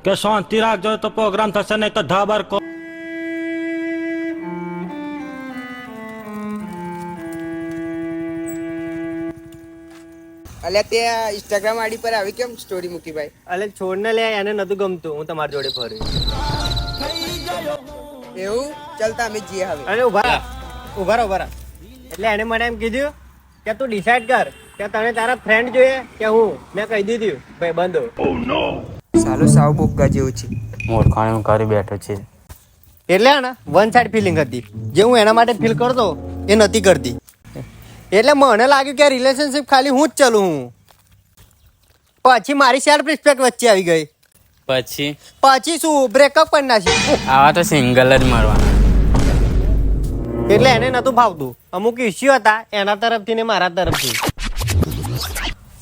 કે શાંતિ રાખજો તો પ્રોગ્રામ થશે, નહીં તો ધાબર કો. અલ્યા તે ઇન્સ્ટાગ્રામ આઈડી પર આવી કેમ સ્ટોરી મૂકી ભાઈ? અલે છોડ ને લે, એને નતું ગમતું હું તમારી જોડે ફરી. એવું? ચાલ તમે જઈએ હવે. અરે ઉભા રહો. એટલે એને મને એમ કીધું કે તું ડિસાઈડ કર કે તને તારા ફ્રેન્ડ જોઈએ કે હું. મેં કહી દીધું ભાઈ બંધો. સાલું સાવ બોક્કા જેવું છે. મૂર્ખાણી કરી બેઠો છે. એટલે ને વન સાઈડ ફિલિંગ હતી, જે હું એના માટે ફીલ કરતો એ નથી કરતી. એટલે મને લાગ્યું કે રિલેશનશિપ ખાલી હું જ ચાલું હું. પછી મારી સેલ્ફ રિસ્પેક્ટ વચ્ચે આવી ગઈ. પછી શું બ્રેકઅપ કરી નાખ્યું. આવા તો સિંગલ જ મારવાના. એટલે એને નતું ફાવતું. અમુક ઇસ્યુ હતા એના તરફથી ને મારા તરફથી.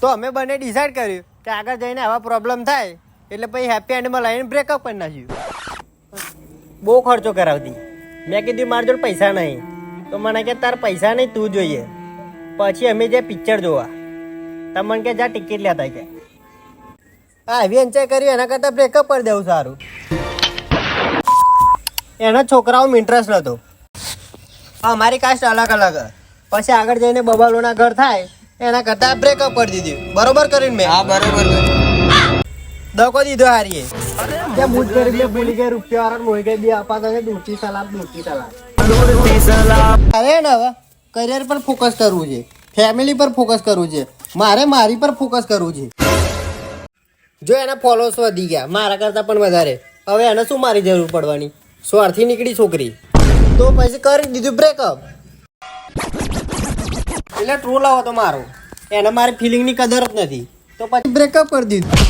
તો અમે બંને ડિસાઈડ કર્યું કે આગળ જઈને આવા પ્રોબ્લેમ થાય એટલે પછી હેપી એન્ડમાં લાવીને બ્રેકઅપ કરી નાખ્યું. બહુ ખર્ચો કરાવતી. મેં કીધું મારા જોડે પૈસા નહીં, તો મને કે તાર પૈસા નહીં તું જોઈએ. પછી અમે જે પિક્ચર જોવા, તમને કે જા ટિકિટ લેતા કે આવી એન્જોય કર્યું એના કરતાં બ્રેકઅપ કરી દેવું સારું. એના છોકરાઓમાં ઇન્ટરેસ્ટ નતો. અમારી કાસ્ટ અલગ અલગ. પછી આગળ જઈને બબાલોના ઘર થાય એના કરતાં બ્રેકઅપ કરી દીધું. બરોબર કર્યું મેં? હા બરોબર. દકો દીધો હારીએ. ત્યાં મૂજ કરી લે ભૂલી ગઈ રૂપિયા વાળા મોઈ ગઈ બે અપાતા છે દૂરથી સલામ. અરે ને હવે કરિયર પર ફોકસ કરવું છે, ફેમિલી પર ફોકસ કરવું છે, મારે મારી પર ફોકસ કરવું છે. જો એના ફોલોઅર્સ વધી ગયા મારા કરતાં પણ વધારે, હવે એને શું મારી જરૂર પડવાની? સ્વાર્થી નીકળી છોકરી. તો પછી કરી દીધું બ્રેકઅપ. એટલે ટ્રોલ આવો તો મારો, એને મારી ફિલિંગની કદર જ નથી, તો પછી બ્રેકઅપ કરી દીધું.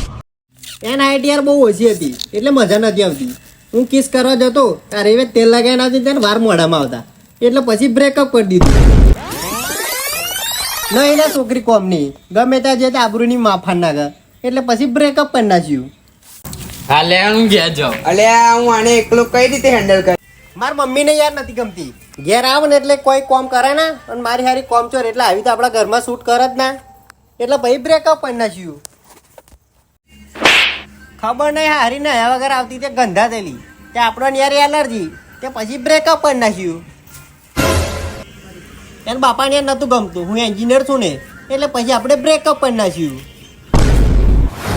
એના આઈટીઆર બહુ ઓછી હતી એટલે મજા નથી આવતી. હું કિસ કરવા જતો ત્યારે હવે તેલ લગાવીને આવતી ત્યારે વાર મોઢામાં આવતા, એટલે પછી બ્રેકઅપ કરી દીધું. નહીં ના છોકરી કોમની ગમે ત્યાં જે આબરૂની માફાન નાખે, એટલે પછી બ્રેકઅપ કરી નાખ્યું. અલ્યા હું આને એકલો કઈ રીતે હેન્ડલ કર? મારી મમ્મીને યાર નથી ગમતી. ઘેર આવે ને એટલે કોઈ કોમ કરે ના, અને મારી હારી કોમ ચોર એટલે આવી તો આપણા ઘરમાં શૂટ કરે જ ના, એટલે પછી બ્રેકઅપ કરી નાખ્યું. ખબર નહીં હારી ને હયા વગર આવતી તે ગંધા થયેલી તે આપણને યાર એલર્જી, તે પછી બ્રેકઅપ કરી નાખ્યું. એને બાપાને યાર નહોતું ગમતું, હું એન્જિનિયર છું ને, એટલે પછી આપણે બ્રેકઅપ કરી નાખ્યું.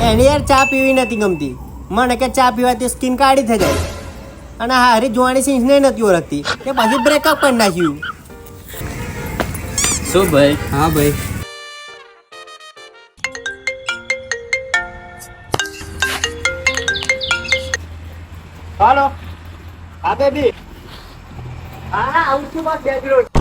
એને યાર ચા પીવી નથી ગમતી. મને કે ચા પીવાથી સ્કિન કાળી થઈ જાય, અને હારી જોવાની સિન્સને નથી ઓળખતી, તે પછી બ્રેકઅપ કરી નાખ્યું. શું ભાઈ? હા ભાઈ. હાલો હા બેબી. હા આવું છું બસ 2 મિનિટ.